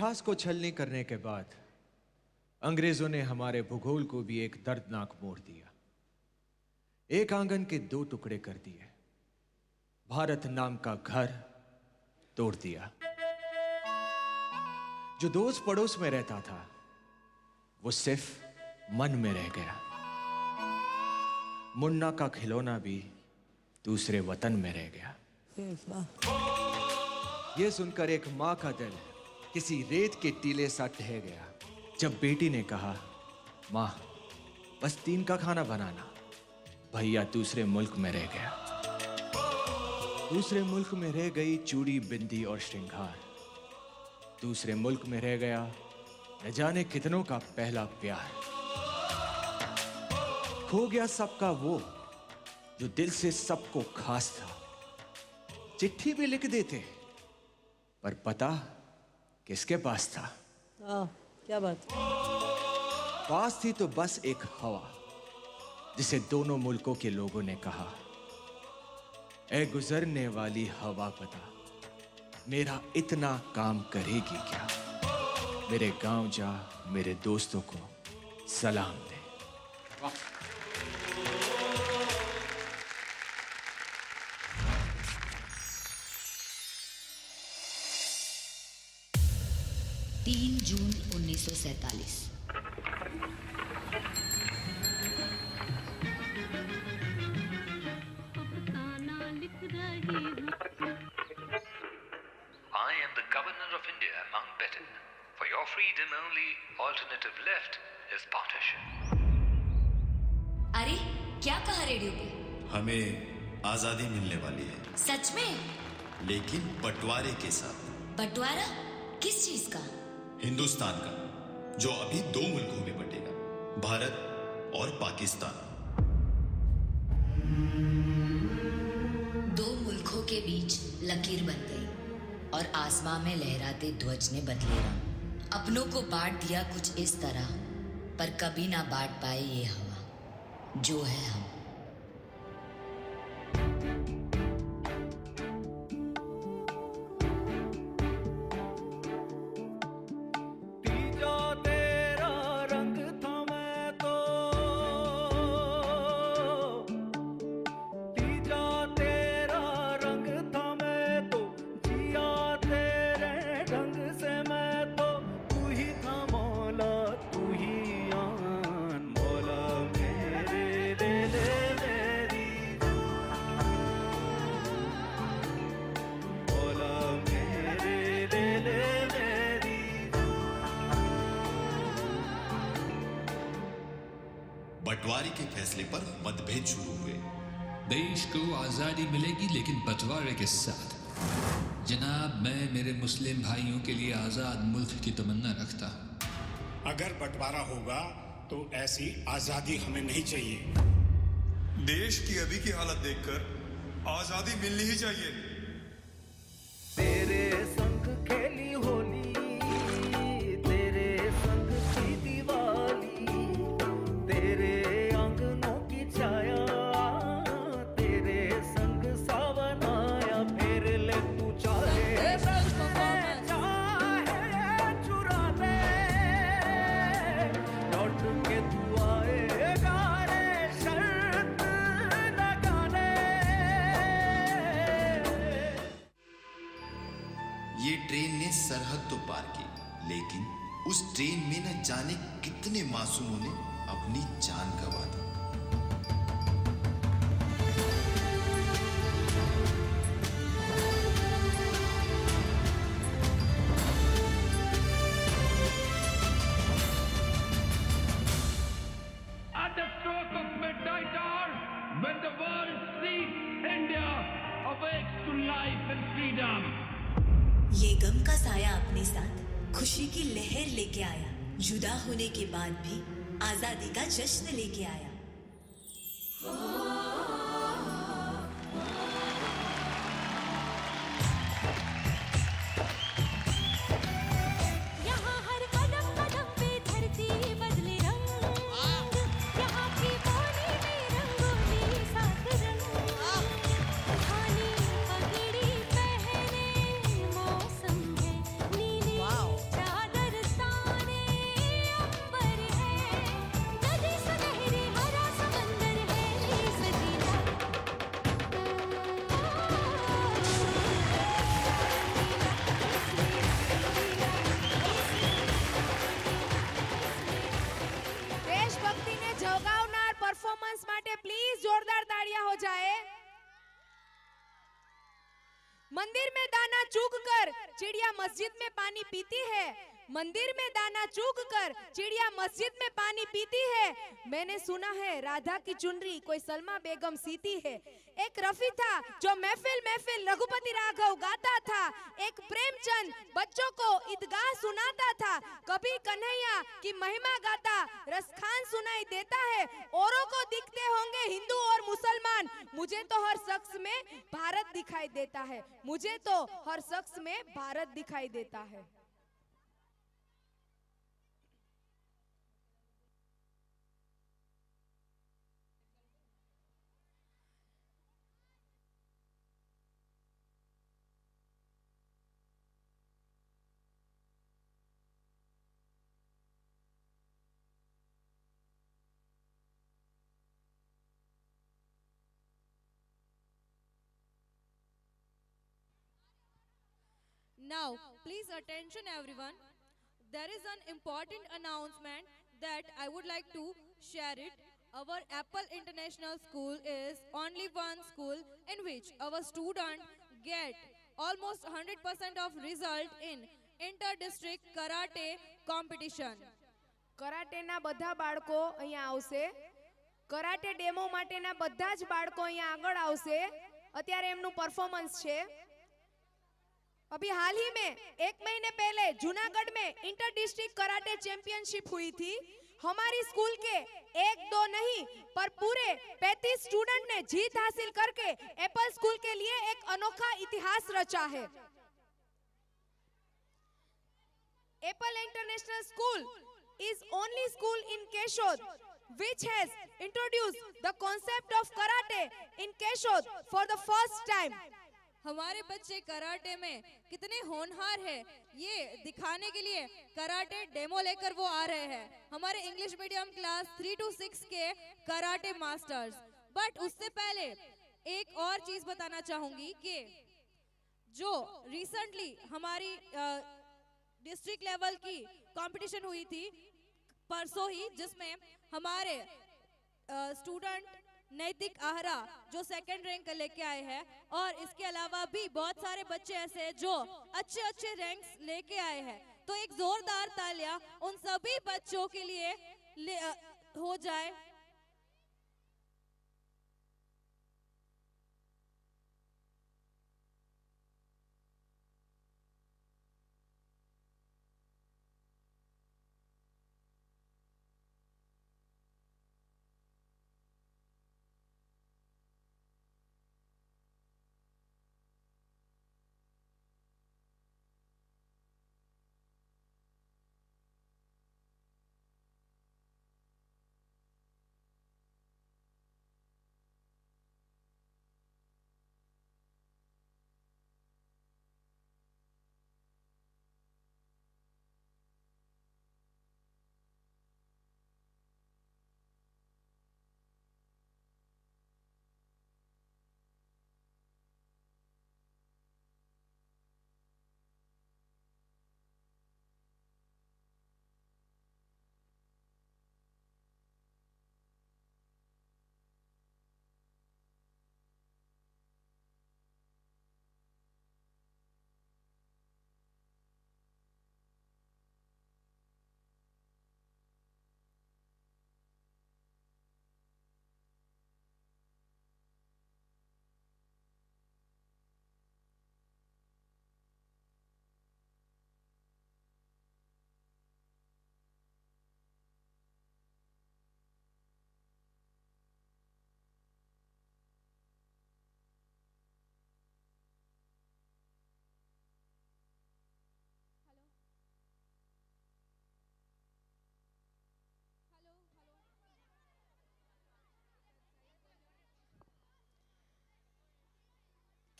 इतिहास को छलनी करने के बाद अंग्रेजों ने हमारे भूगोल को भी एक दर्दनाक मोड़ दिया। एक आंगन के दो टुकड़े कर दिए, भारत नाम का घर तोड़ दिया। जो दोस्त पड़ोस में रहता था वो सिर्फ मन में रह गया। मुन्ना का खिलौना भी दूसरे वतन में रह गया। यह सुनकर एक मां का दिल किसी रेत के टीले सा ढह गया जब बेटी ने कहा, मां बस 3 का खाना बनाना। भैया दूसरे मुल्क में रह गया। दूसरे मुल्क में रह गई चूड़ी बिंदी और श्रृंगार। दूसरे मुल्क में रह गया न जाने कितनों का पहला प्यार। खो गया सबका वो जो दिल से सबको खास था। चिट्ठी भी लिख देते पर पता किसके पास था? क्या बात। पास थी तो बस एक हवा जिसे दोनों मुल्कों के लोगों ने कहा, ऐ गुजरने वाली हवा बता मेरा इतना काम करेगी क्या? मेरे गांव जा, मेरे दोस्तों को सलाम दे। वाह। 3 जून 1947। I am the Governor of India, Mountbatten. For your freedom only, alternative left is partition. अरे क्या कहा रेडियो पे? हमें आजादी मिलने वाली है। सच में? लेकिन बंटवारे के साथ। बंटवारा किस चीज का? हिंदुस्तान का, जो अभी 2 मुल्कों में बटेगा, भारत और पाकिस्तान। 2 मुल्कों के बीच लकीर बन गई और आसमां में लहराते ध्वज ने बदले रंग। अपनों को बांट दिया कुछ इस तरह, पर कभी ना बांट पाए ये हवा जो है हम। बंटवारे के फैसले पर मतभेद शुरू हुए। देश को आजादी मिलेगी लेकिन बंटवारे के साथ। जनाब, मैं मेरे मुस्लिम भाइयों के लिए आजाद मुल्क की तमन्ना रखता हूं। अगर बंटवारा होगा तो ऐसी आजादी हमें नहीं चाहिए। देश की अभी की हालत देखकर आजादी मिलनी ही चाहिए। तेरे संग खेली होली, तेरे संग की दिवाली, तेरे आंगनों की छाया, तेरे संग सावन आया। फिर ले तू चाहे चुरा ले, लौट के तू आएगा रे शर्त लगा ले। ये ट्रेन ने सरहद तो पार की, लेकिन उस ट्रेन में न जाने कितने मासूमों ने अपनी जान गंवा दी। At the stroke of midnight hour, when the world sees India awakes to life and freedom. ये गम का साया अपने साथ खुशी की लहर लेके आया। जुदा होने के बाद भी आजादी का जश्न लेके आया। यहाँ हर कदम कदम पे धरती बदले रंग, यहाँ की बोली में रंगोली साथ रंग, धानी पगड़ी पहने मौसम है नीले चादर मंदिर में दाना चूक कर चिड़िया मस्जिद में पानी पीती है। मंदिर में दाना चूक कर चिड़िया मस्जिद में पानी पीती है। मैंने सुना है राधा की चुनरी कोई सलमा बेगम सीती है। एक रफी था जो महफिल महफिल रघुपति राघव गाता था। एक प्रेमचंद बच्चों को ईदगाह सुनाता था। कभी कन्हैया की महिमा गाता रसखान सुनाई देता है। औरों को दिखते होंगे हिंदू और मुसलमान, मुझे तो हर शख्स में भारत दिखाई देता है। मुझे तो हर शख्स में भारत दिखाई देता है। Now, please attention everyone. There is an important announcement that I would like to share it. Our Apple International School is only one school in which our students get almost 100% of result in inter-district karate competition. કરાટેના બધા બાળકો અહીંયા આવશે. Karate demo માટેના બધા જ બાળકો અહીંયા આગળ આવશે. અત્યારે એમનું પરફોર્મન્સ છે. अभी हाल ही में 1 महीने पहले जूनागढ़ में इंटर डिस्ट्रिक्ट कराटे चैंपियनशिप हुई थी। हमारी स्कूल के 1-2 नहीं पर पूरे 35 स्टूडेंट ने जीत हासिल करके एप्पल स्कूल के लिए एक अनोखा इतिहास रचा है। Apple international school is only school in Keshod which has introduced the concept of karate in Keshod for the first time. हमारे बच्चे कराटे में कितने होनहार हैं ये दिखाने के लिए कराटे डेमो लेकर वो आ रहे हैं। हमारे इंग्लिश मीडियम क्लास 3 to 6 के कराटे मास्टर्स। बट उससे पहले एक और चीज बताना चाहूंगी कि जो रिसेंटली हमारी डिस्ट्रिक्ट लेवल की कंपटीशन हुई थी परसों ही, जिसमें हमारे स्टूडेंट नैतिक आहरा जो 2nd रैंक लेके आए हैं, और इसके अलावा भी बहुत सारे बच्चे ऐसे हैं जो अच्छे अच्छे रैंक्स लेके आए हैं। तो एक जोरदार तालियां उन सभी बच्चों के लिए हो जाए।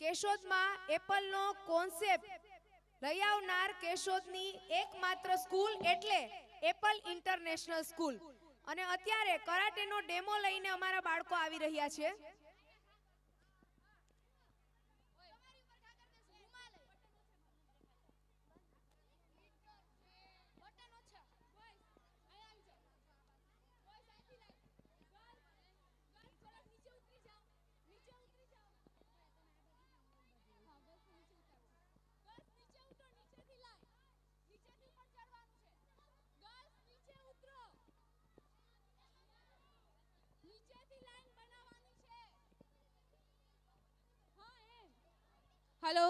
કેશોદમાં એપલનો કોન્સેપ્ટ લઈ આવનાર કેશોદની એકમાત્ર સ્કૂલ એટલે એપલ ઇન્ટરનેશનલ સ્કૂલ, અને અત્યારે કરાટેનો ડેમો લઈને અમારા બાળકો આવી રહ્યા છે। Hello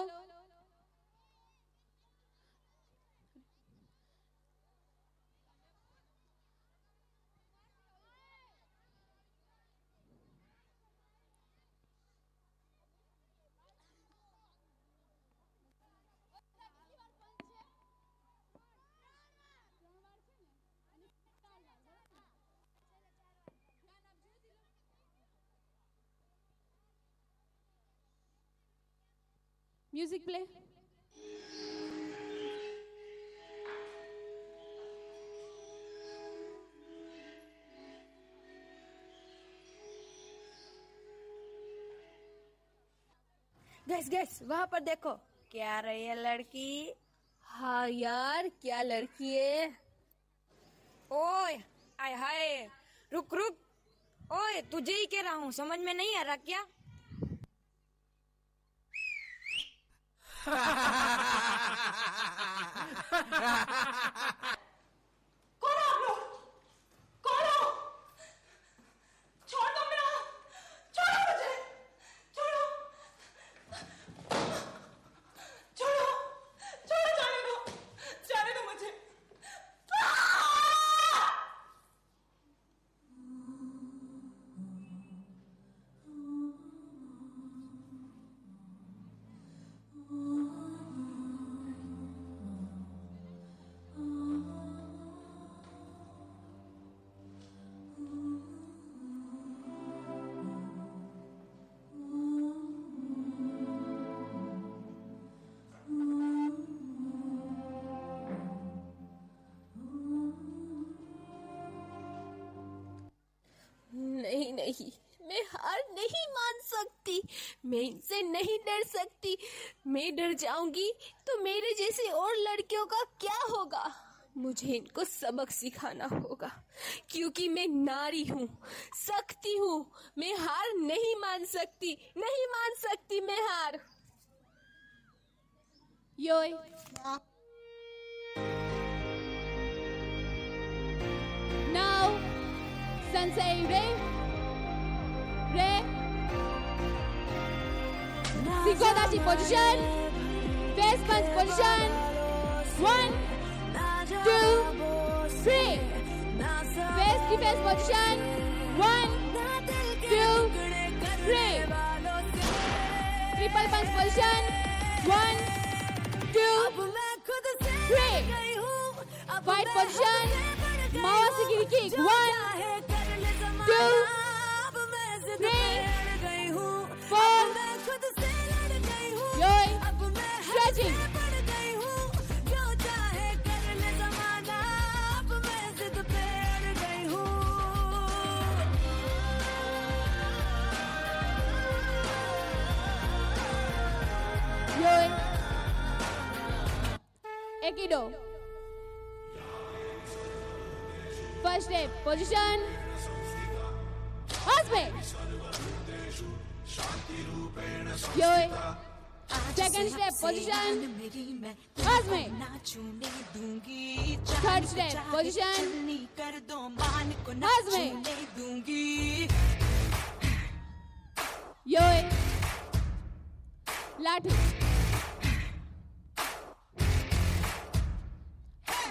music play gas gas वहाँ पर देखो क्या रही है लड़की। हाँ यार क्या लड़की है। ओए आय हाय रुक रुक। ओए तुझे ही कह रहा हूँ समझ में नहीं आ रहा क्या। कौन आप लोग? कौन हो? छोड़ दो मेरा, छोड़ो मुझे, छोड़ो, छोड़ो, छोड़ो, जाने दो मुझे। नहीं नहीं मैं हार नहीं मान सकती। मैं इनसे नहीं डर सकती। मैं डर जाऊंगी तो मेरे जैसे और लड़कियों का क्या होगा। मुझे इनको सबक सिखाना होगा क्योंकि मैं नारी हूँ, शक्ति हूँ। मैं हार नहीं मान सकती, नहीं मान सकती मैं हार। योय now Sensei Re Sikodachi position, face punch position, 1, 2, 3, face defense position, 1, 2, 3, triple punch position, 1, 2, 3, fight position, Mawasugiri kick, 1, 2, 3, 4, Yoi, stretching, Yoi, Aikido, first step, position, Asme, Yoi, second step, position, Asme, third step, position, Asme, Yoi, Lathi,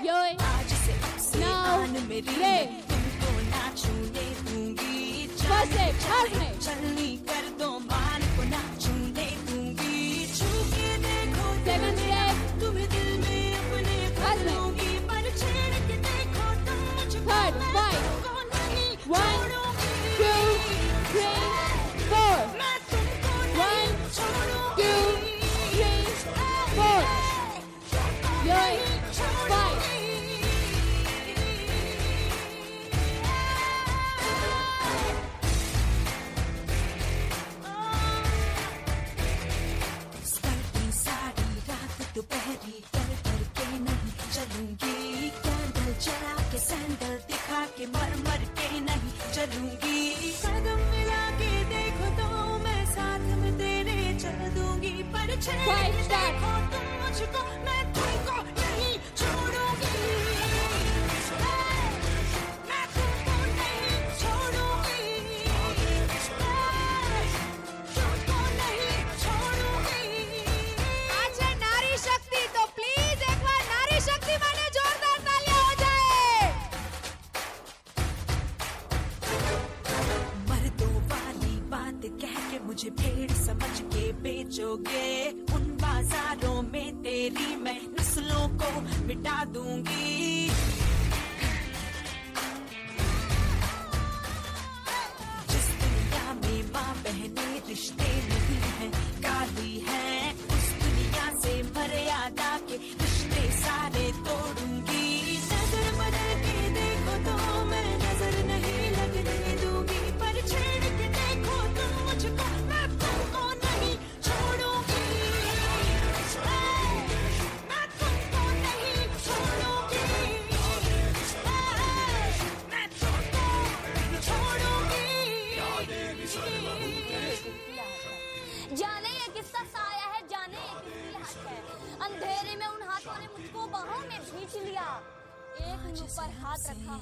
Yoi, now, Re, first step, Asme, second step, Asme, third, fight, 1, 2, 3, 4, 1, 2, 3, 4, Yoi, fight. दोपहरी कर करके नहीं चलूंगी, candle जला के sandal दिखा के मर मर के नहीं चलूंगी। कदम मिला के देखो तो मैं साथ में तेरे चल दूंगी, पर देखो तुम मुझको मैं तुमको नहीं छोड़ूंगी। मैं तुमको नहीं छोड़ूंगी, तुमको नहीं छोड़ूंगी। मिटा दूंगी। जिस दुनिया में माँ बहने रिश्ते नहीं हैं, काली हैं, उस दुनिया से मर्यादा के रिश्ते सारे तोड़ूंगी। नजर बदल के देखो तो मैं नजर नहीं लगने दूंगी, पर छेड़ के देखो तुम मुझको, मैं तुमको नहीं छोड़ूंगी। मैं तुमको नहीं छोड़ूंगी। मैं तुमको नहीं छोड़ूंगी। जाने ये किसका साया है, जाने ये किसकी हक है। अंधेरे में उन हाथों ने मुझको बाहों में खींच लिया, एक मुंह पर हाथ रखा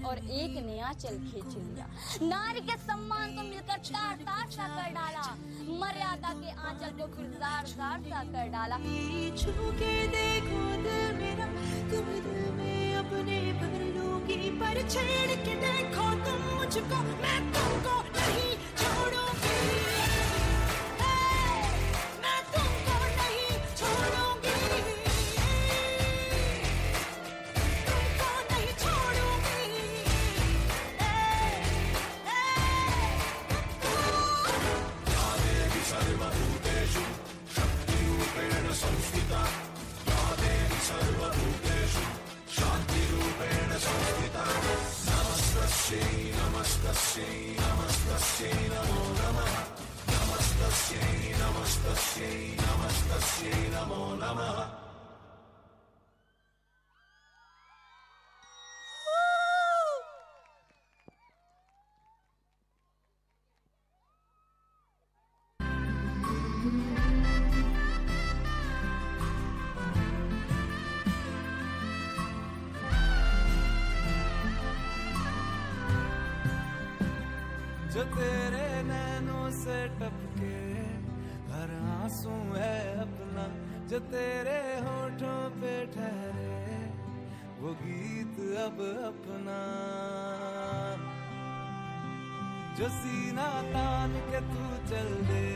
और एक ने आंचल खींच लिया। नारी के सम्मान को मिलकर तार तार सा कर डाला, मर्यादा के आंचल को फिर जार जार सा कर डाला। छू के देखो दिल मेरा, तुम दिल में अपने भर लूंगी, पर छेड़ के देखो तुम मुझको, मैं तुमको नहीं छोड़ूंगी। मैं तुमको नहीं छोड़ूंगी। तुमको नहीं छोड़ूंगी। या देवी सर्वभूतेषु शक्तिरूपेण संस्थिता, या देवी सर्वभूतेषु शान्तिरूपेण संस्थिता। नमस्तस्यै नमस्तस्यै नमस्तस्यै नमो नमः। नमस्तस्यै नमस्तस्यै नमस्तस्यै नमो नमः। जो तेरे नैनों से टपके हर आंसू है अपना, जो तेरे होठों पे ठहरे वो गीत अब अपना। जो सीना तान के तू चल दे,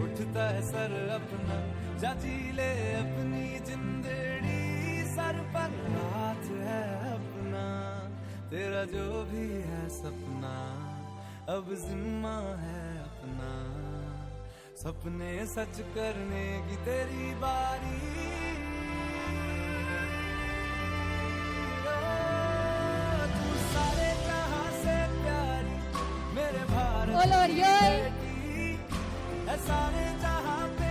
उठता है सर अपना, जा जी ले अपनी जिंदड़ी, सर पर हाथ है अपना। तेरा जो भी है सपना अब जिम्मा है अपना, सपने सच करने की तेरी बारी। तू सारे जहां से प्यारी मेरे भारत की बेटी है, सारे जहां पे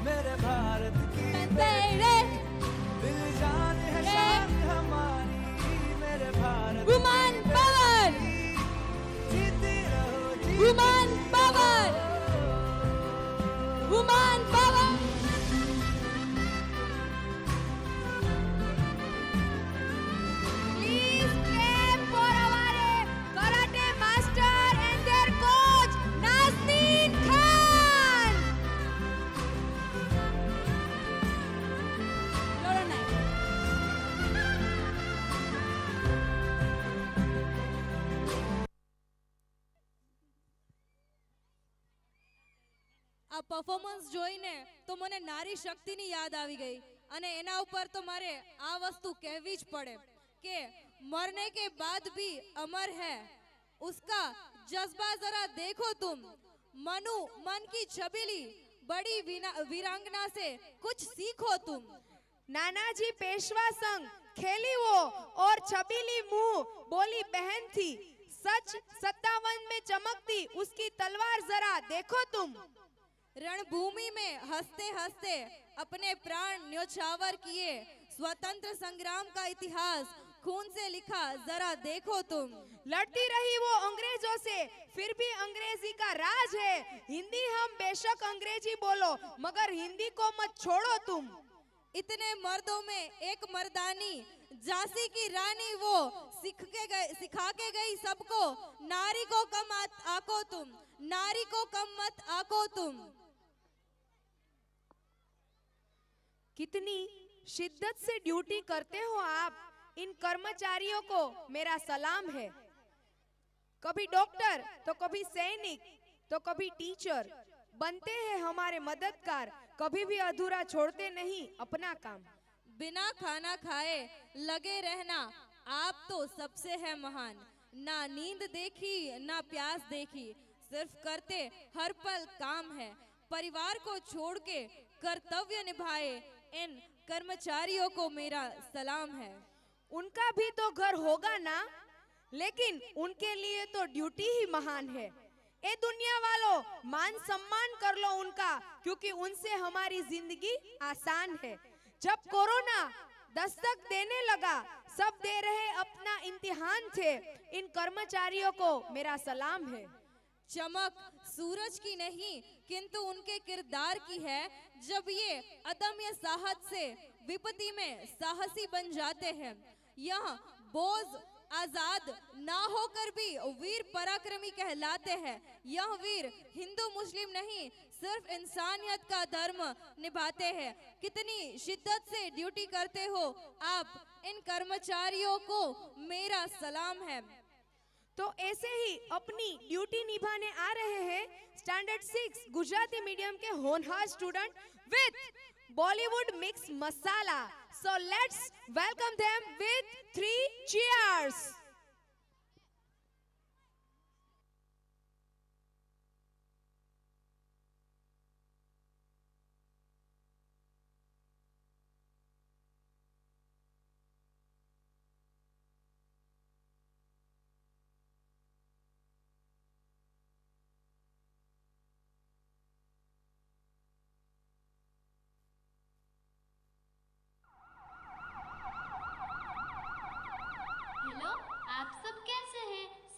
मेरे भारत की बेटी। दिल जान है शान हमारी मेरे भारत की बेटी। Woman power! Woman power! Please clap for our karate master and their coach, Nazneen Khan. આ પરફોર્મન્સ જોઈને તો મને નારી શક્તિની યાદ આવી ગઈ અને એના ઉપર તો મારે આ વસ્તુ કહેવી જ પડે કે मरने के बाद भी अमर है उसका जज्बा, जरा देखो तुम। मनु मन की छबीली बड़ी वीरांगना से कुछ सीखो तुम। नानाजी पेशवा संग खेली वो और छबीली मुंह बोली बहन थी, सच 57 में चमकती उसकी तलवार जरा देखो तुम। रणभूमि में हंसते हंसते अपने प्राण न्योछावर किए, स्वतंत्र संग्राम का इतिहास खून से लिखा जरा देखो तुम। लड़ती रही वो अंग्रेजों से फिर भी अंग्रेजी का राज है, हिंदी हम बेशक अंग्रेजी बोलो मगर हिंदी को मत छोड़ो तुम। इतने मर्दों में एक मर्दानी, झांसी की रानी वो सिखा के गई सबको, नारी को कम आको तुम, नारी को कम मत आको तुम। कितनी शिद्दत से ड्यूटी करते हो आप, इन कर्मचारियों को मेरा सलाम है। कभी डॉक्टर तो कभी सैनिक तो कभी टीचर बनते हैं हमारे मददगार, कभी भी अधूरा छोड़ते नहीं अपना काम। बिना खाना खाए लगे रहना, आप तो सबसे है महान। ना नींद देखी ना प्यास देखी, सिर्फ करते हर पल काम है। परिवार को छोड़ के कर्तव्य निभाए इन कर्मचारियों को मेरा सलाम है। उनका भी तो घर होगा ना, लेकिन उनके लिए तो ड्यूटी ही महान है। ए दुनिया वालों, मान सम्मान कर लो उनका, क्योंकि उनसे हमारी जिंदगी आसान है। जब कोरोना दस्तक देने लगा, सब दे रहे अपना इम्तिहान थे, इन कर्मचारियों को मेरा सलाम है। चमक सूरज की नहीं किंतु उनके किरदार की है। जब ये अदम्य साहस से विपत्ति में साहसी बन जाते हैं, यह बोझ आजाद ना होकर भी वीर पराक्रमी कहलाते हैं। यह वीर हिंदू मुस्लिम नहीं, सिर्फ इंसानियत का धर्म निभाते हैं। कितनी शिद्दत से ड्यूटी करते हो आप, इन कर्मचारियों को मेरा सलाम है। तो ऐसे ही अपनी ड्यूटी निभाने आ रहे हैं स्टैंडर्ड 6 गुजराती मीडियम के होनहार student with Bollywood mix masala. So let's welcome them with 3 cheers.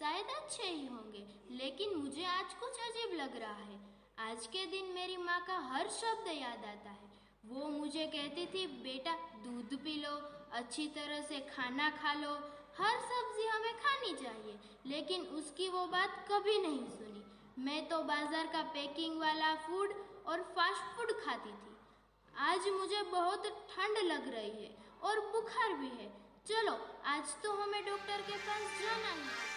शायद अच्छे ही होंगे, लेकिन मुझे आज कुछ अजीब लग रहा है। आज के दिन मेरी माँ का हर शब्द याद आता है। वो मुझे कहती थी, बेटा दूध पी लो, अच्छी तरह से खाना खा लो, हर सब्जी हमें खानी चाहिए, लेकिन उसकी वो बात कभी नहीं सुनी। मैं तो बाजार का पैकिंग वाला फूड और फास्ट फूड खाती थी। आज मुझे बहुत ठंड लग रही है और बुखार भी है। चलो आज तो हमें डॉक्टर के पास जाना है।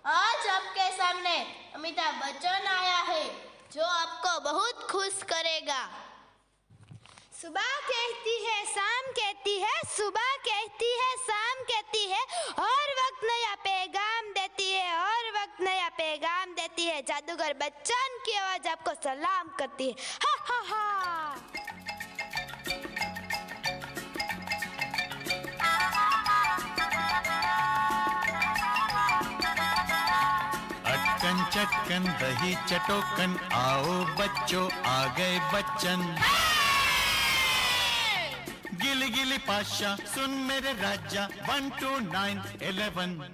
आज आपके सामने अमिताभ बच्चन आया है, जो आपको बहुत खुश करेगा। सुबह कहती है, शाम कहती है, सुबह कहती है, शाम कहती है, हर वक्त नया पैगाम देती है, हर वक्त नया पैगाम देती है। जादूगर बच्चन की आवाज आपको सलाम करती है। हा हा हा। अटकन चटकन दही चटोकन, आओ बच्चों आ गए बच्चन। गिली गिली पाशा सुन मेरे राजा, 1 2 9 11।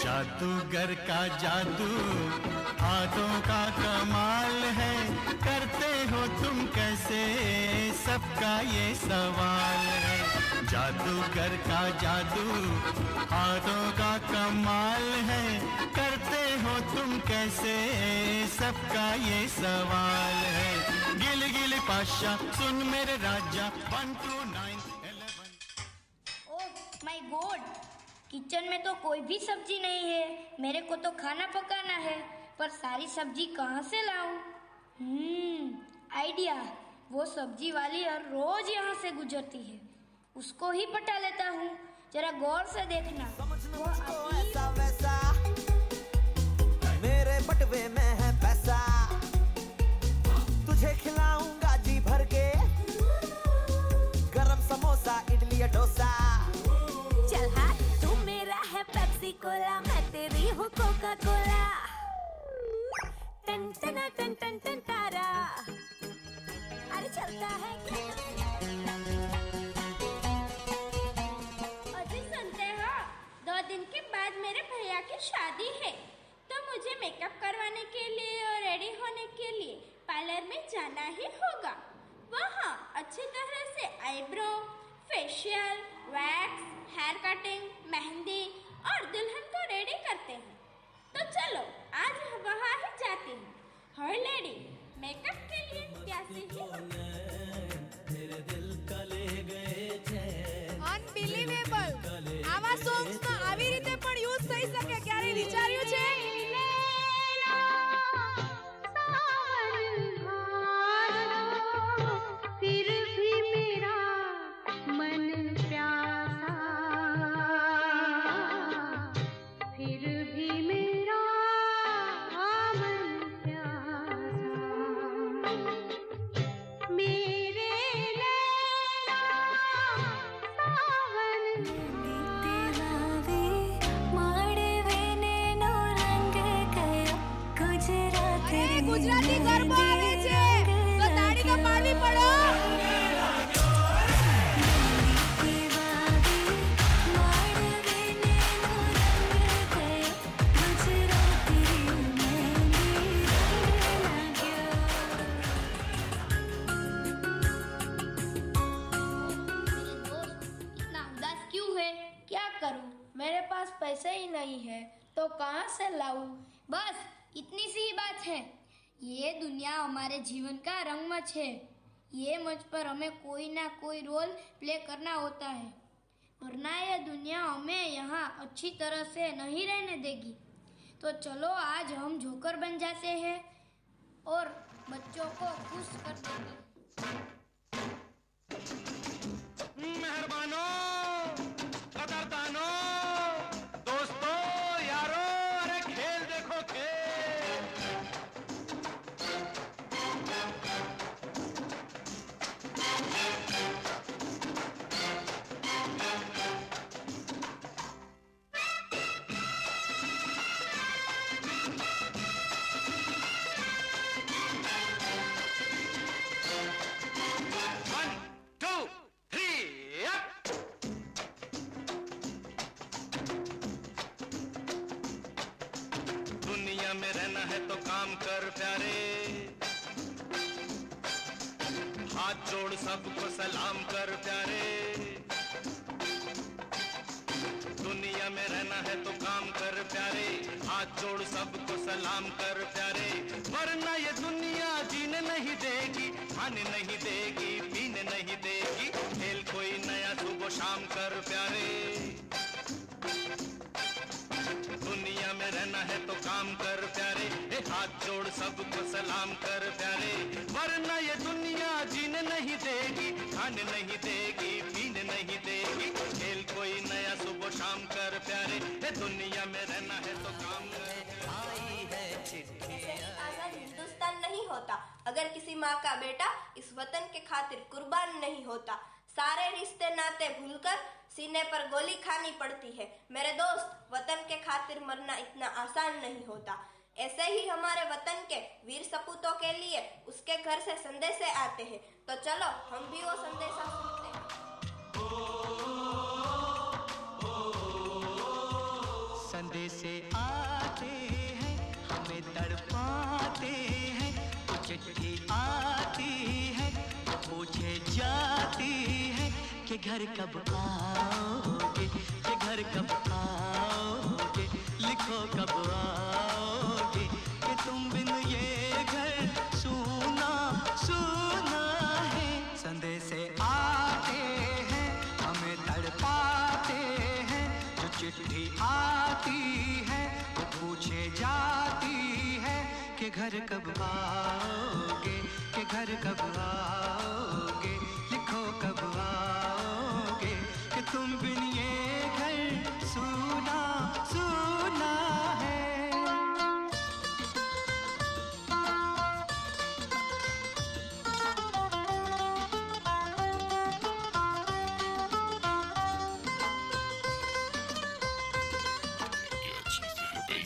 जादूगर का जादू हाथों का कमाल है, करते हो तुम कैसे सबका ये सवाल है। जादूगर का जादू हाथों का कमाल है, करते हो तुम कैसे सबका ये सवाल है। गिली गिली पाशा सुन मेरे राजा, 1 2 9 11। ओह माय गॉड, किचन में तो कोई भी सब्जी नहीं है। मेरे को तो खाना पकाना है, पर सारी सब्जी कहाँ से लाऊं? आइडिया, वो सब्जी वाली हर रोज यहाँ से गुजरती है, उसको ही पटा लेता हूँ। जरा गौर से देखना, वो ऐसा वैसा मेरे बटवे में है पैसा, तुझे खिलाऊंगा जी भर के, गरम समोसा इडली या डोसा। चल हाँ कोका कोला टन टन टन टन टन तारा अरे चलता है क्या? अजी सुनते हो 2 दिन के बाद मेरे भैया की शादी है तो मुझे मेकअप करवाने के लिए और रेडी होने के लिए पार्लर में जाना ही होगा। वहाँ अच्छी तरह से eyebrow, facial, wax, hair cutting, mehndi और दुल्हन को रेडी करते हैं। तो चलो आज वहाँ ही जाती हूँ। हर लेडी मेकअप के लिए प्यासी ही होती है। અનબિલીવેબલ આવા સોંગ્સમાં આવી રીતે પણ યુઝ થઈ શકે ક્યારે વિચાર્યું છે? फिर भी मेरा मन प्यासा फिर भी मेरा मन प्यासा मेरे नैना सावन बीते माड़वे ने नो रंग गयो गुजरात અરે ગુજરાતી ગરબા આવે છે તો તાળી તો પાડવી પડો। इतना उदास क्यों है? क्या करूं? मेरे पास पैसे ही नहीं है तो कहां से लाऊं? बस इतनी सी ही बात है। ये दुनिया हमारे जीवन का रंगमंच है। ये मंच पर हमें कोई ना कोई रोल प्ले करना होता है, वरना ये दुनिया हमें यहाँ अच्छी तरह से नहीं रहने देगी। तो चलो आज हम जोकर बन जाते हैं और बच्चों को खुश कर देंगे। मेहरबानो, कदरदानो, दोस्तों, यारो, अरे खेल देखो खेल। दुनिया में रहना है तो काम कर प्यारे, हाथ जोड़ सबको सलाम कर प्यारे। दुनिया में रहना है तो काम कर प्यारे, हाथ जोड़ सबको सलाम कर प्यारे, वरना ये दुनिया जीने नहीं देगी, खाने नहीं देगी, पीने नहीं देगी। खेल कोई नया सुबह शाम कर प्यारे। दुनिया में रहना है तो काम कर प्यारे, हाथ जोड़ सबको सलाम कर प्यारे, वरना ये दुनिया जीने नहीं देगी, खाने नहीं देगी, पीने नहीं देगी। खेल कोई नया सुबह शाम कर प्यारे, दुनिया में रहना है तो काम कर। आई है आजाद हिंदुस्तान नहीं होता अगर किसी माँ का बेटा इस वतन के खातिर कुर्बान नहीं होता। सारे रिश्ते नाते भूलकर सीने पर गोली खानी पड़ती है। मेरे दोस्त, वतन के खातिर मरना इतना आसान नहीं होता। ऐसे ही हमारे वतन के वीर सपूतों के लिए उसके घर से संदेशे आते हैं। तो चलो हम भी वो संदेशा सुनते हैं। संदेशे आते हैं, हमें तड़पाते हैं, तो चिट्ठी आती है, तो पूछे जाती है कि घर कब आओगे, कि घर कब आओगे, लिखो कब आओगे, कि तुम बिन ये घर सूना सूना है। संदेशे आते हैं, हमें तड़पाते हैं, जो चिट्ठी आती है, वो पूछे जाती है कि घर कब आओगे, कि घर कब आओगे, लिखो कब आओगे, कि तुम बिन ये घर सूना सूना है।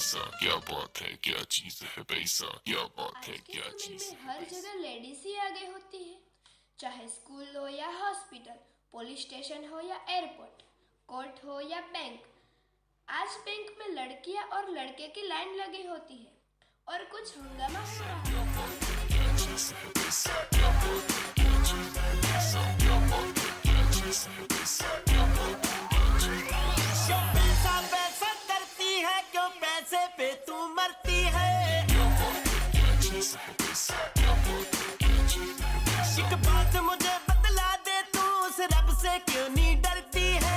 पैसा, क्या बात है, क्या चीज है पैसा, क्या बात है, क्या चीज है। हर जगह लेडीज ही आगे होती है, चाहे स्कूल हो या हॉस्पिटल, पुलिस स्टेशन हो या एयरपोर्ट, कोर्ट हो या बैंक। आज बैंक में लड़कियां और लड़के की लाइन लगी होती है और कुछ हंगामा हो रहा है। क्यों पैसा पैसा करती है, क्यों पैसे पे तू मरती है। एक बात मुझे बतला दे, तू उस रब से क्यों नहीं डरती है।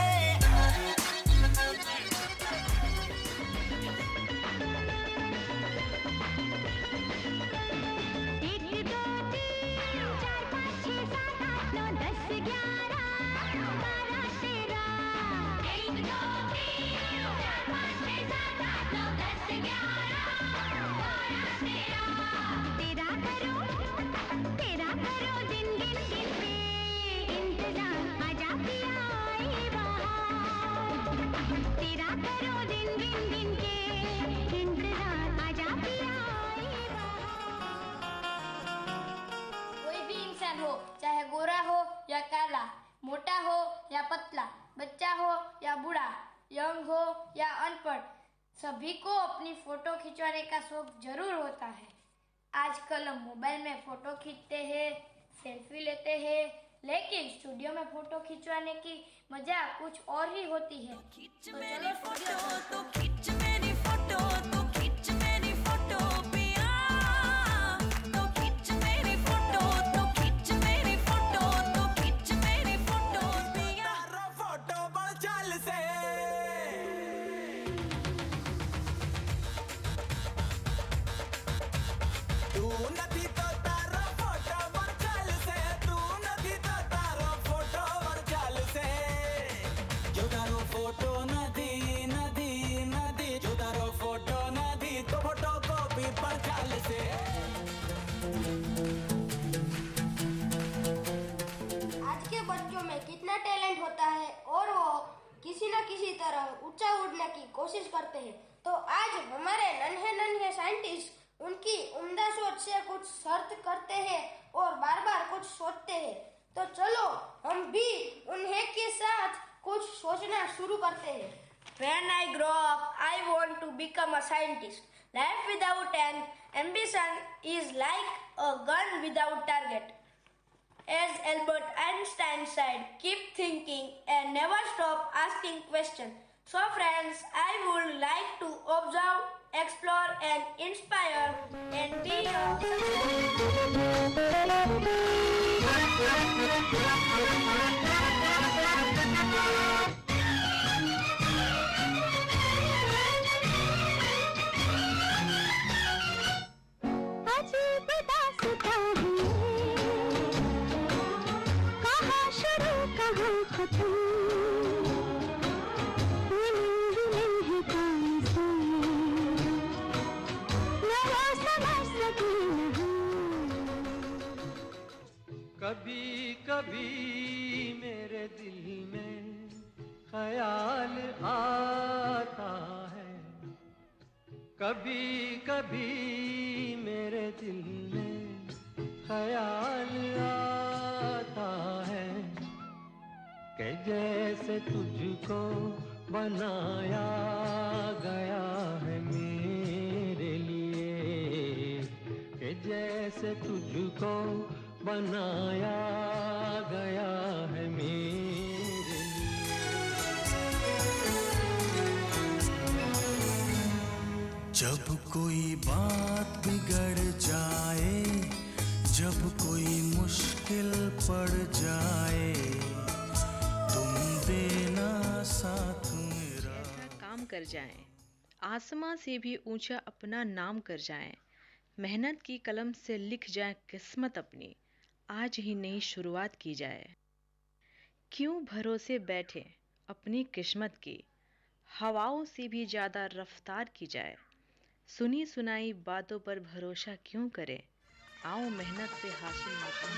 चाहे गोरा हो या काला, मोटा हो या पतला, बच्चा हो या बूढ़ा, यंग हो या अनपढ़, सभी को अपनी फोटो खिंचवाने का शौक जरूर होता है। आजकल हम मोबाइल में फोटो खींचते हैं, सेल्फी लेते हैं, लेकिन स्टूडियो में फोटो खिंचवाने की मजा कुछ और ही होती है। तो चलो फोटो खींच मेरी फोटो, तो खींच मेरी फोटो पिया, तो खींच मेरी फोटो, तो खींच मेरी फोटो, तो खींच मेरी फोटो पिया। फोटो बढ़ चल से तू नदी तो तारो फोटो बढ़ चल से, तू नदी तो तारो फोटो बढ़ चल से। जो तारो फोटो नदी नदी नदी, जो तारो फोटो नदी तो फोटो कॉपी बढ़ चल से। आज के बच्चों में कितना टैलेंट होता है और वो किसी न किसी तरह ऊंचा उड़ने की कोशिश करते हैं। तो आज हमारे नन्हे साइंटिस्ट उनकी उम्दा सोच से कुछ सर्च करते हैं और बार बार कुछ सोचते हैं। तो चलो हम भी उन्हें के साथ कुछ सोचना शुरू करते हैं। When I grow up, I want to become a scientist. Life without an ambition is like a gun without target. As Albert Einstein said, keep thinking and never stop asking questions. So friends, I would like to observe, explore and inspire and be अजीब दास्तां है, कहाँ शुरू कहाँ खत्म, कभी कभी मेरे दिल में ख्याल आता है, कभी कभी मेरे दिल में ख्याल आता है कि जैसे तुझको बनाया गया है मेरे लिए, कि जैसे तुझको बनाया गया है मेरे लिए। जब कोई बात बिगड़ जाए, जब कोई मुश्किल पड़ जाए, तुम देना साथ मेरा। ऐसा काम कर जाएं, आसमां से भी ऊंचा अपना नाम कर जाएं, मेहनत की कलम से लिख जाएं किस्मत अपनी, आज ही नई शुरुआत की जाए। क्यों भरोसे बैठे अपनी किस्मत की, हवाओं से भी ज़्यादा रफ्तार की जाए। सुनी सुनाई बातों पर भरोसा क्यों करे, आओ मेहनत से हासिल मकाम।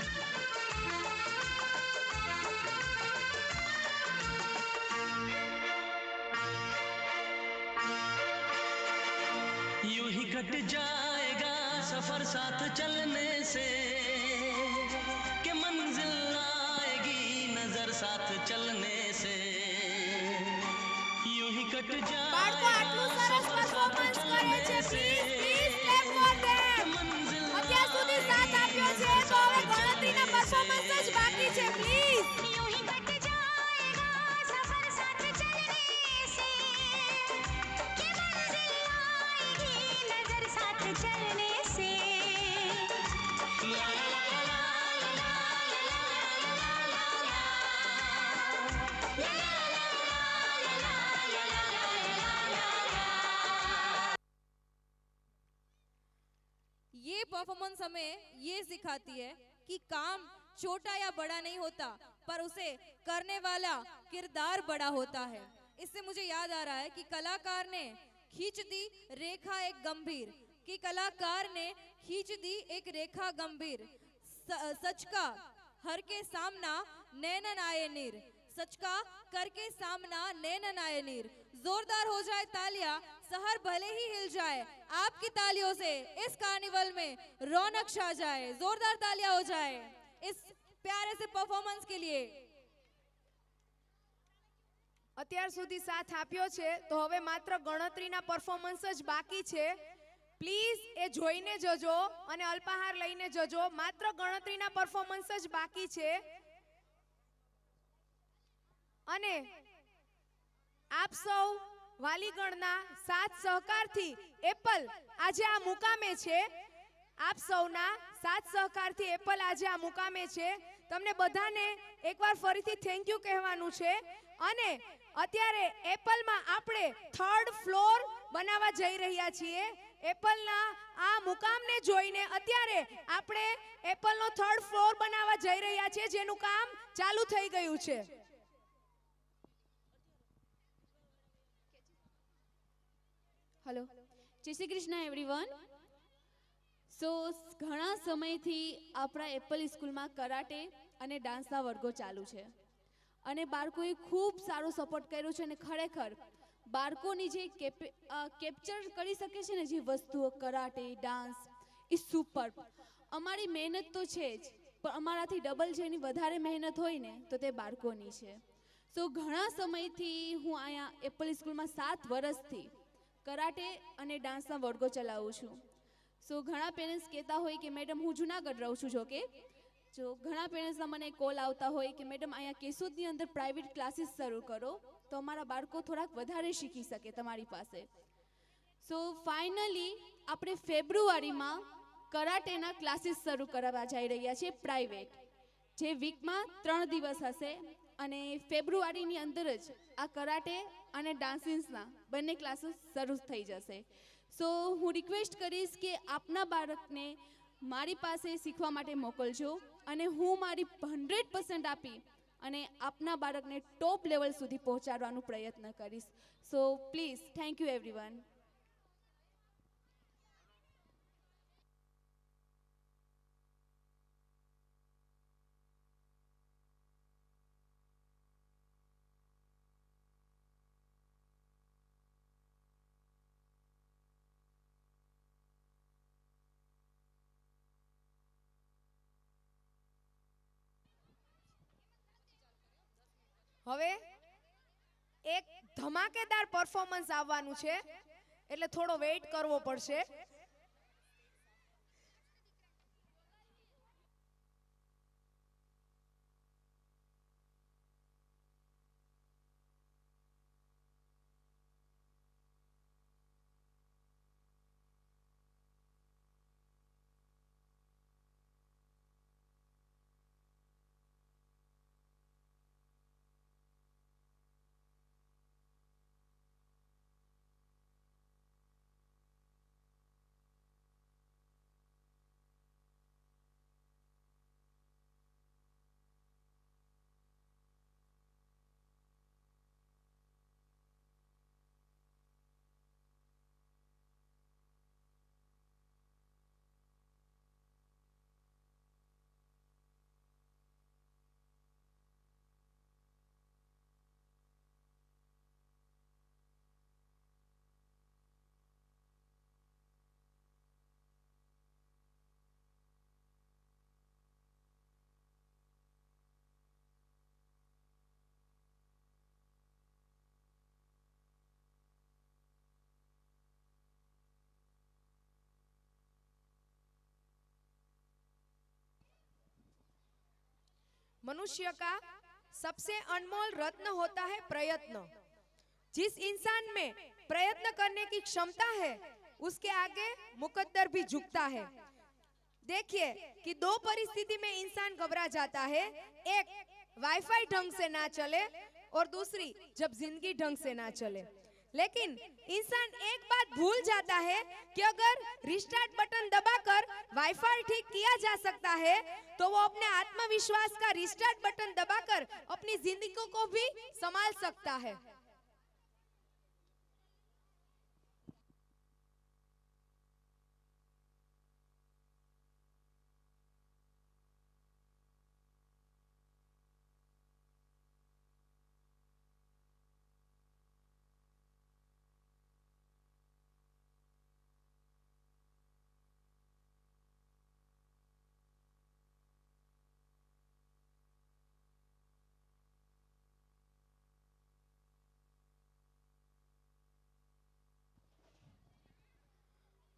यूं ही कट जाएगा सफर साथ चलने से कि मंजिल आएगी नजर साथ चलने से यूं ही कट બાળકો આટલું સરસ પરફોર્મન્સ કરે છે please please clap for them અત્યાર સુધી સાથ આપ્યો છે તો હવે ગણતરીના પરફોર્મન્સ જ બાકી છે પ્લીઝ यूं ही कट जाएगा सफर साथ चलने से कि मंजिल आएगी नजर साथ चलने से ये परफॉर्मेंस हमें ये सिखाती है कि काम छोटा या बड़ा नहीं होता, पर उसे करने वाला किरदार बड़ा होता है। इससे मुझे याद आ रहा है कि कलाकार ने खींच दी रेखा एक गंभीर, कि कलाकार ने खींच दी एक रेखा गंभीर, सच का हर के सामना नैनन आए नीर, सच का करके सामना नैनन आए नीर। जोरदार हो जाए तालियां, शहर भले ही हिल जाए, आपकी तालियों से इस कार्निवल में रौनक छा जाए। जोरदार तालियां हो जाए इस प्यारे से परफॉर्मेंस के लिए। અત્યાર સુધી સાથ આપ્યો છે તો હવે માત્ર ગણતરીના પરફોર્મન્સ જ બાકી છે. પ્લીઝ એ જોઈને જજો અને અલ્પાહાર લઈને જજો. માત્ર ગણતરીના પરફોર્મન્સ જ બાકી છે. અને આપ સૌ વાલીગણના સાથ સહકારથી એપલ આજે આ મુકામે છે. આપ સૌના સાથ સહકારથી એપલ આજે આ મુકામે છે. તમને બધાને એકવાર ફરીથી થેન્ક યુ કહેવાનું છે. અને અત્યારે એપલમાં આપણે 3rd ફ્લોર બનાવવા જઈ રહ્યા છીએ. એપલના આ મુકામને જોઈને અત્યારે આપણે એપલનો 3rd ફ્લોર બનાવવા જઈ રહ્યા છીએ, જેનું કામ ચાલુ થઈ ગયું છે. હેલો, જય શ્રી કૃષ્ણ એવરીવન. સો ઘણા સમયથી આપણા એપલ સ્કૂલમાં કરાટે અને ડાન્સના વર્ગો ચાલુ છે અને બાળકોએ ખૂબ સારો સપોર્ટ કર્યો છે. અને ખરેખર બાળકોની જે કેપ્ચર કરી શકે છે ને જે વસ્તુઓ કરાટે ડાન્સ એ સુપર. અમારી મહેનત તો છે જ, પણ અમારાથી ડબલ જેની વધારે મહેનત હોય ને તો તે બાળકોની છે. સો ઘણા સમયથી હું અહીંયા એપલ સ્કૂલમાં 7 વર્ષથી કરાટે અને ડાન્સના વર્ગો ચલાવું છું. સો ઘણા પેરેન્ટ્સ કહેતા હોય કે મેડમ હું જુનાગઢ રહું છું, જો ઘણા પેરેન્ટ્સના મને કોલ આવતા હોય કે મેડમ અહીંયા કેશોદની અંદર પ્રાઇવેટ ક્લાસીસ શરૂ કરો તો અમારા બાળકો થોડાક વધારે શીખી શકે તમારી પાસે. સો ફાઇનલી આપણે ફેબ્રુઆરીમાં કરાટેના ક્લાસીસ શરૂ કરવા જઈ રહ્યા છીએ પ્રાઇવેટ, જે વીકમાં 3 દિવસ હશે. અને ફેબ્રુઆરીની અંદર જ આ કરાટે અને ડાન્સિંગ્સના બંને ક્લાસીસ શરૂ થઈ જશે. સો હું રિક્વેસ્ટ કરીશ કે આપના બાળકને મારી પાસે શીખવા માટે મોકલજો અને હું મારી 100% આપી અને આપના બાળકને ટોપ લેવલ સુધી પહોંચાડવાનો પ્રયત્ન કરીશ. So please thank you everyone. હવે એક ધમાકેદાર પરફોર્મન્સ આવવાનું છે, એટલે થોડો વેઇટ કરવો પડશે. मनुष्य का सबसे अनमोल रत्न होता है प्रयत्न। जिस इंसान में प्रयत्न करने की क्षमता है उसके आगे मुकद्दर भी झुकता है। देखिए कि दो परिस्थिति में इंसान घबरा जाता है, एक वाईफाई ढंग से ना चले और दूसरी जब जिंदगी ढंग से ना चले। लेकिन इंसान एक बात भूल जाता है कि अगर रिस्टार्ट बटन दबाकर वाईफाई ठीक किया जा सकता है तो वो अपने आत्मविश्वास का रिस्टार्ट बटन दबाकर अपनी जिंदगी को भी संभाल सकता है।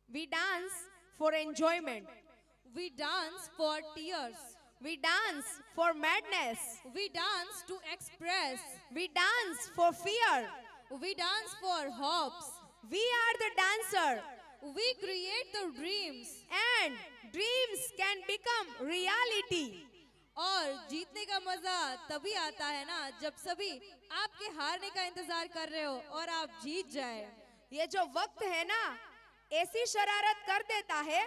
We dance for enjoyment. We dance for tears. We dance for madness. We dance to express. We dance for fear. We dance for hopes. We are the dancer. We create the dreams. And dreams can become reality. और जीतने का मजा तभी आता है ना जब सभी आपके हारने का इंतजार कर रहे हो और आप जीत जाए। ये जो वक्त है ना ऐसी शरारत कर देता है,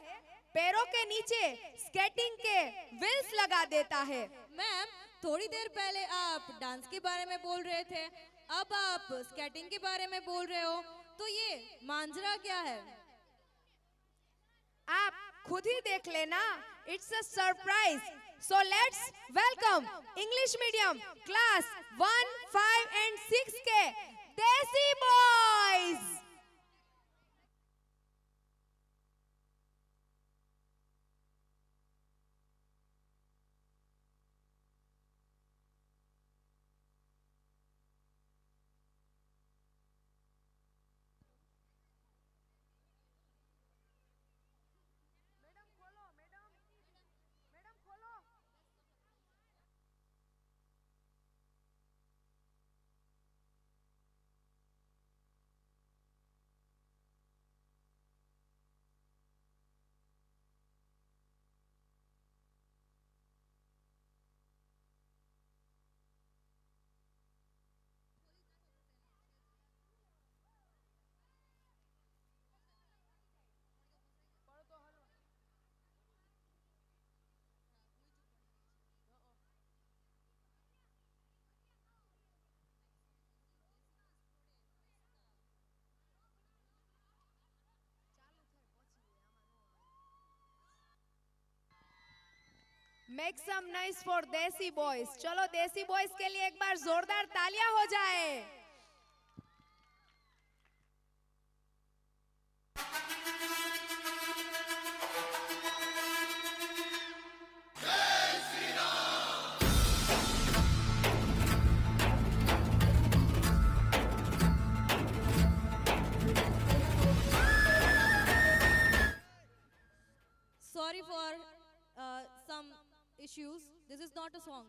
पैरों के नीचे स्केटिंग के व्हील्स लगा देता है। मैम, थोड़ी देर पहले आप डांस के बारे में बोल रहे थे, अब आप स्केटिंग के बारे में बोल रहे हो, तो ये मांजरा क्या है? आप खुद ही देख लेना, it's a surprise. So let's welcome English medium class 1, 5 and 6 के देसी boys. Make some noise for देसी बॉयज। चलो देसी बॉयज के लिए एक बार जोरदार तालियां हो जाए। Sorry for some issues. This is not a song.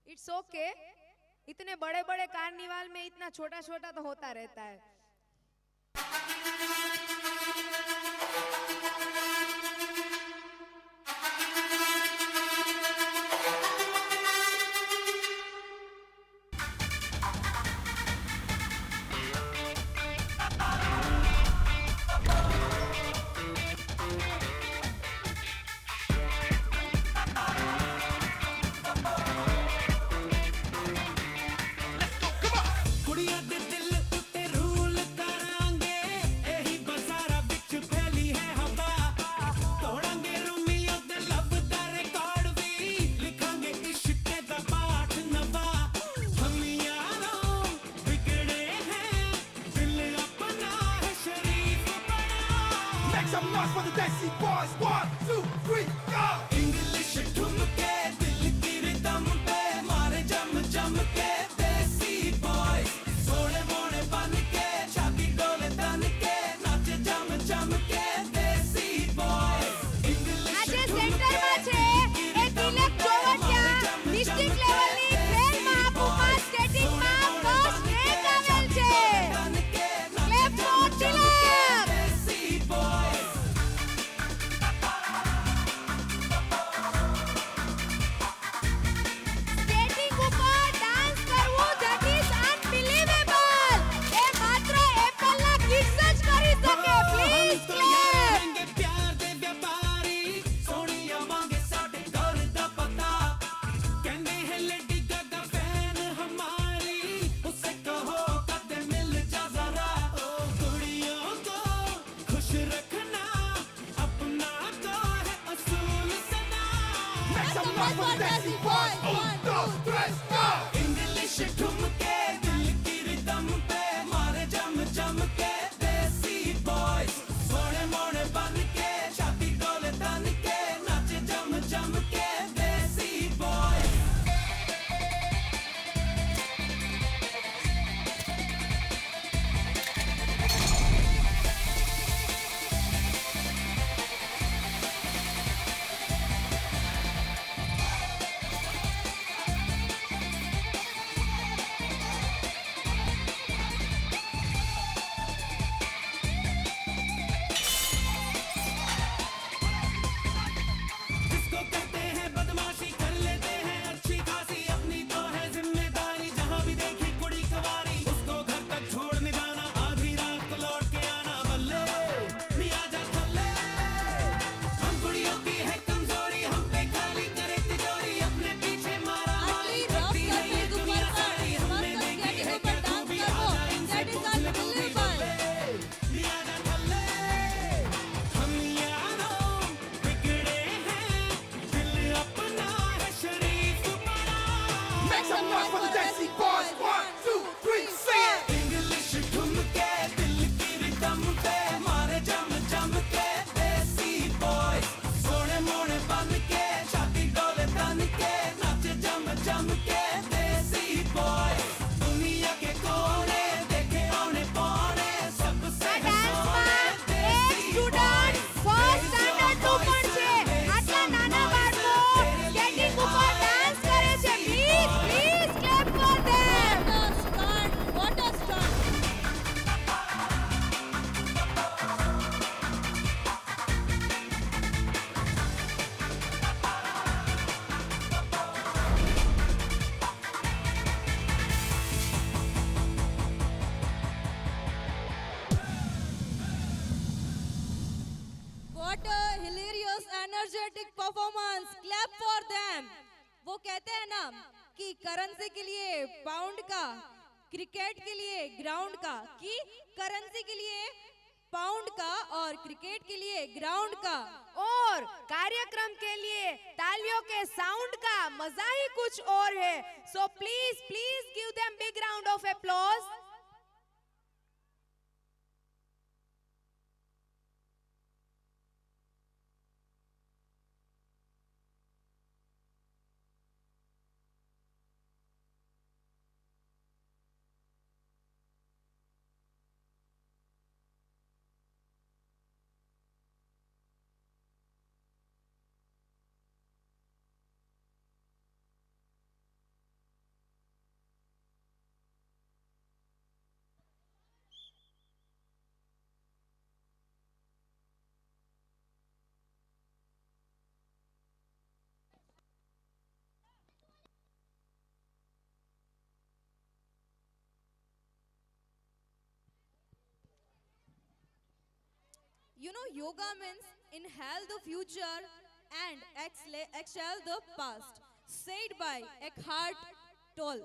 It's okay. इतने बड़े बड़े कार्निवाल में इतना छोटा छोटा तो होता रहता है। कुड़िया दे दिल उत्ते rule noise for the Desi boys. 1, 2, 3, go. English ठुमके दिल की रिदम पे मारे जम जम के देसी boys. सोने मोने बन के छाती डोले तन के नाचे जम जम के देसी boys. આજે સેન્ટરમાં છે એ તિલક ચોવટિયા ડિસ્ટ્રિક્ટ લેવલની ખેલ મહાકુંભમાં સ્કેટિંગમાં ફર્સ્ટ રેન્ક આવેલ છે. ક્લેપ ફોર તિલક. સ્કેટિંગ ઉપર ડાન્સ કરવું ધેટ ઇઝ અનબિલીવેબલ. એ માત્ર એપલના કિડ્સ જ કરી શકે. Please clap. प्यार दे व्यापारी सोनिया मांगे साडे घर दा पता कहंदे है लेडी गागा फैन हमारी उसे कहो कदे मिल जा जरा ओ कुड़ियों को खुश रखना अपना तो है असूल सदा Make some noise for the Desi boys 1, 2, 3, go English ठुमके दिल की रिदम पे मारे जम जम के देसी boys सोने मोने बन के छाती डोले तन के नाचे जम जम के देसी boys जिसको कहते हैं बदमाशी कर लेते हैं अच्छी खासी अपनी तो है जिम्मेदारी जहाँ भी देखी कुड़ी कवारी उसको घर तक छोड़ने जाना आधी रात को लौट के आना बल्ले मिया जा थल्ले हम कुड़ियों की है कमजोरी हम पे खाली करे तिजोरी अपने पीछे मारा मारी करती है ये दुनिया सारी हमने देखी है क्या तू भी आ जा इनसे पूछ ले तू भी बल्ले मिया जा थल्ले हम यारों बिगड़े हैं दिल अपना है शरीफ बड़ा Make some noise for the Desi boys 1, 2, 3, say it English ठुमके दिल की रिदम पे मारे जम जम के देसी boys सोने मोने बन के छाती डोले तन के नाचे जम जम के देसी boys दुनिया के कोने देखे औने पौने सबसे सोने देसी સ્ટુડન્ટ ફર્સ્ટ સ્ટાન્ડર્ડ નું પણ છે. આટલા નાના બાળકો સ્કેટિંગ ઉપર ડાન્સ કરે છે. Please please clap for them. What a start. What a hilarious, energetic performance. Clap for them. वो कहते हैं ना कि करेंसी के लिए पाउंड का, क्रिकेट के लिए ग्राउंड का, कि करेंसी के लिए पाउंड का और क्रिकेट के लिए ग्राउंड का. और कार्यक्रम के लिए तालियों के साउंड का मजा ही कुछ और है. So please please give them big round of applause. You know, yoga means inhale the future and exhale the past. Said by Eckhart Tolle.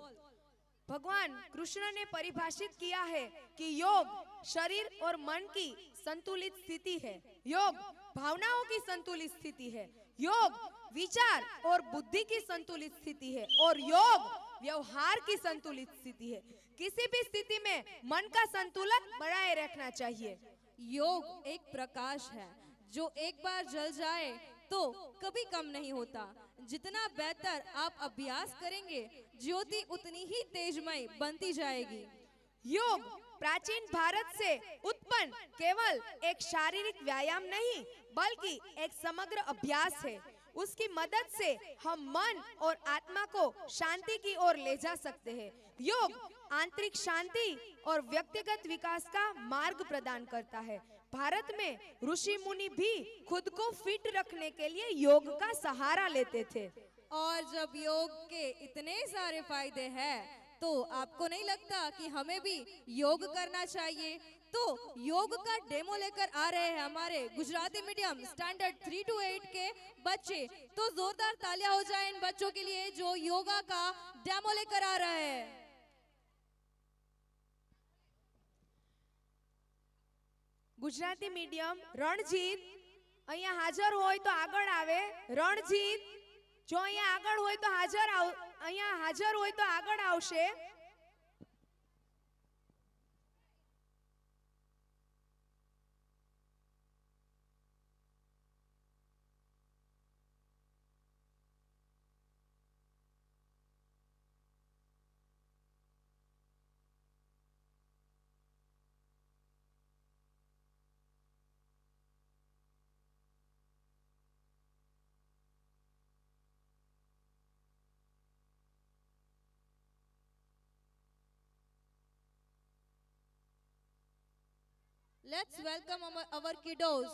भगवान कृष्ण ने परिभाषित किया है कि योग शरीर और मन की संतुलित स्थिति है. योग भावनाओं की संतुलित स्थिति है. योग विचार और बुद्धि की संतुलित स्थिति है. और योग व्यवहार की संतुलित स्थिति है. किसी भी स्थिति में मन का संतुलन बनाए रखना चाहिए. योग एक प्रकाश है जो एक बार जल जाए तो कभी कम नहीं होता। जितना बेहतर आप अभ्यास करेंगे, ज्योति उतनी ही तेजमय बनती जाएगी। योग प्राचीन भारत से उत्पन्न केवल एक शारीरिक व्यायाम नहीं, बल्कि एक समग्र अभ्यास है। उसकी मदद से हम मन और आत्मा को शांति की ओर ले जा सकते हैं। योग आंतरिक शांति और व्यक्तिगत विकास का मार्ग प्रदान करता है। भारत में ऋषि मुनि भी खुद को फिट रखने के लिए योग का सहारा लेते थे। और जब योग के इतने सारे फायदे हैं, तो आपको नहीं लगता कि हमें भी योग करना चाहिए? तो योग का डेमो लेकर आ रहे हैं हमारे गुजराती मीडियम स्टैंडर्ड 3 to 8 के बच्चे। तो जोरदार तालियां हो जाए इन बच्चों के लिए जो योगा का डेमो लेकर आ रहे हैं। गुजराती मीडियम रणजीत અહીંયા હાજર હોય તો આગળ આવે। रणजीत जो અહીંયા આગળ હોય તો અહીંયા હાજર હોય તો આગળ આવશે। Let's welcome our kiddos.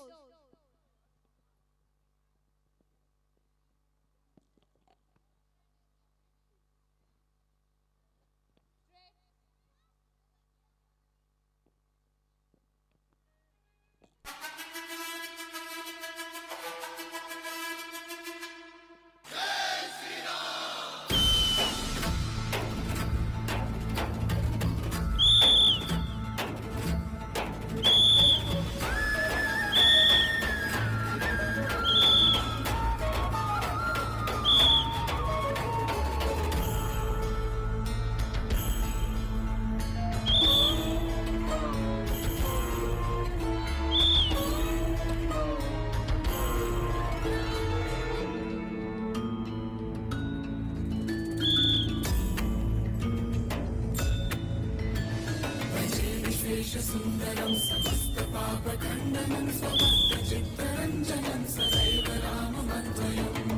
सुंदरं समस्त पापखण्डनं स्वभक्त चित्तरञ्जनं सदैव राममद्वयम्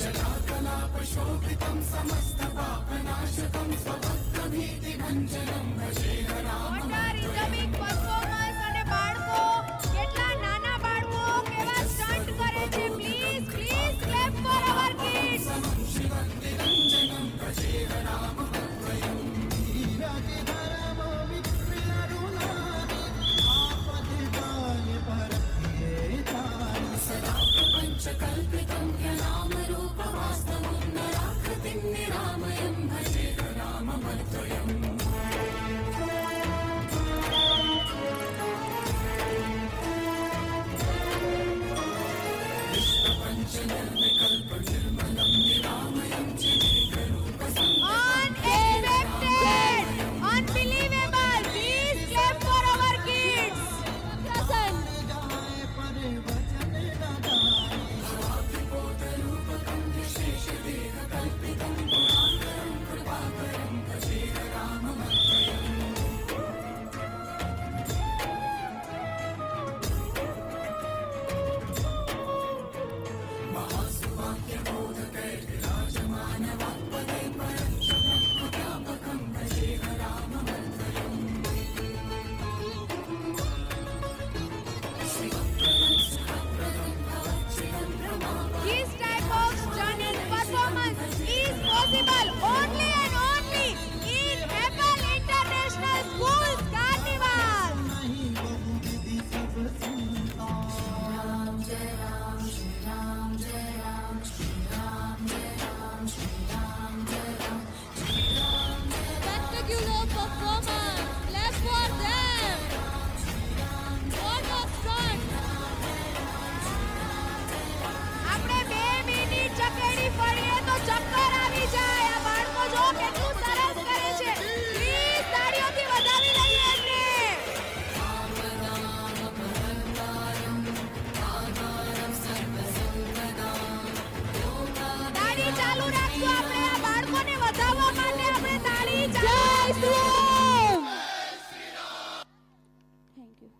जटाकलापशोभितं समस्त पापनाशकं स्वभक्तभीतिभञ्जनं भजे राममद्वयम्। પરફોર્મન્સ અને બાળકો કેટલા નાના બાળકો કેવા સ્ટન્ટ કરે છે। Please please clap for our kids. शिवन्दिरञ्जनं भजे राममद्वयम्। ચાલુ રાખશું. આપણે આ બાળકોને વધાવવા માટે આપણે તાળી જય Shri Ram. Thank you.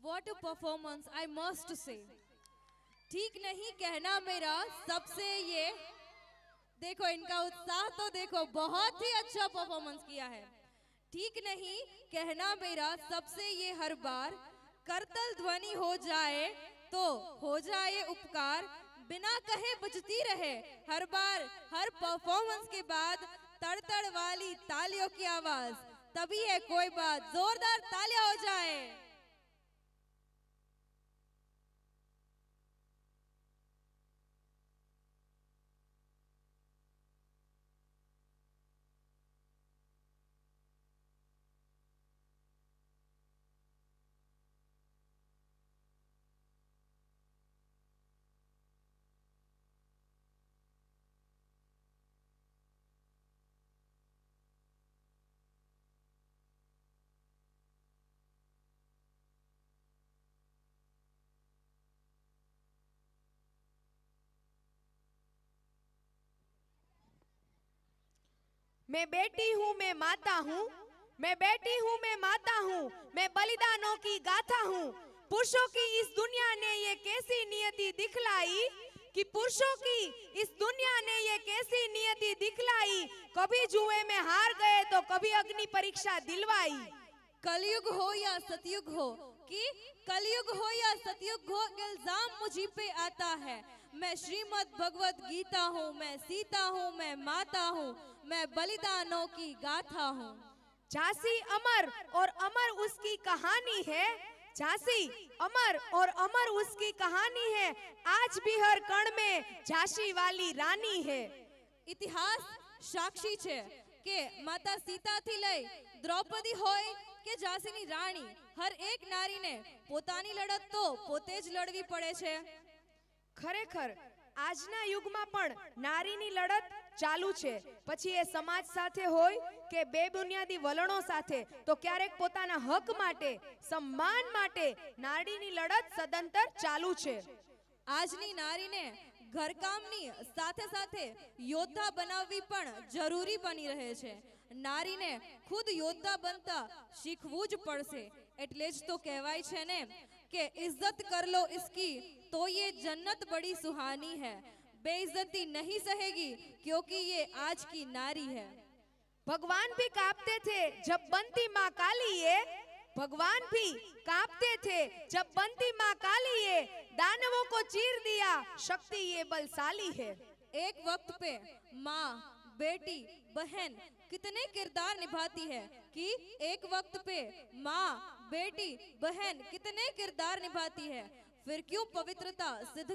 What a performance, I must say. ठीक नहीं कहना मेरा सबसे ये, देखो इनका उत्साह तो देखो, बहुत ही अच्छा परफॉर्मेंस किया है. ठीक नहीं कहना मेरा सबसे ये हर बार, करतल ध्वनि हो जाए तो हो जाए उपकार, बिना कहे बजती रहे हर बार हर परफॉर्मेंस के बाद तड़तड़ वाली तालियों की आवाज, तभी है कोई बात. जोरदार तालियां हो जाए. मैं बेटी हूँ, मैं माता हूँ, मैं बेटी हूँ, मैं माता हूँ, मैं बलिदानों की गाथा हूँ. पुरुषों की इस दुनिया ने ये कैसी नियति दिखलाई, कि पुरुषों की इस दुनिया ने ये कैसी नियति दिखलाई, कभी जुए में हार गए तो कभी अग्नि परीक्षा दिलवाई. कलयुग हो या सतयुग हो, कि कलयुग हो या सतयुग हो, इल्जाम मुझी पे आता है. मैं श्रीमद् भगवत गीता हूँ, मैं सीता हूँ, मैं माता हूँ, मैं बलिदानों की गाथा हूँ. झांसी अमर और अमर उसकी कहानी है. झांसी अमर और अमर उसकी कहानी है. आज भी हर कण में झांसी वाली रानी है. इतिहास साक्षी છે કે માતા સીતાથી લઈ દ્રૌપદી હોય કે ઝાંસીની રાણી, હર એક નારીને પોતાની લડત તો પોતે જ લડવી પડે છે. ખરેખર આજના યુગમાં પણ નારીની લડત ચાલુ છે. પછી એ સમાજ સાથે હોય કે બેબુનિયાદી વલણો સાથે, તો ક્યારેક પોતાના હક માટે, સન્માન માટે નારીની લડત સદંતર ચાલુ છે. આજની નારીને ઘરકામની સાથે સાથે યોદ્ધા બનાવવી પણ જરૂરી બની રહે છે. નારીને ખુદ યોદ્ધા બનતા શીખવું જ પડશે. એટલે જ તો કહેવાય છે ને કે इज्जत कर लो इसकी तो ये जन्नत बड़ी सुहानी है, बेइज्जती नहीं सहेगी क्योंकि ये आज की नारी है. भगवान भी कांपते थे जब बनती माँ काली ये, भगवान भी कांपते थे जब बनती माँ काली ये, दानवों को चीर दिया शक्ति ये बलशाली है. एक वक्त पे माँ, बेटी, बहन कितने किरदार निभाती है, कि एक वक्त पे माँ, बेटी, बहन कितने किरदार निभाती है. फिर क्यों पवित्रता सिद्ध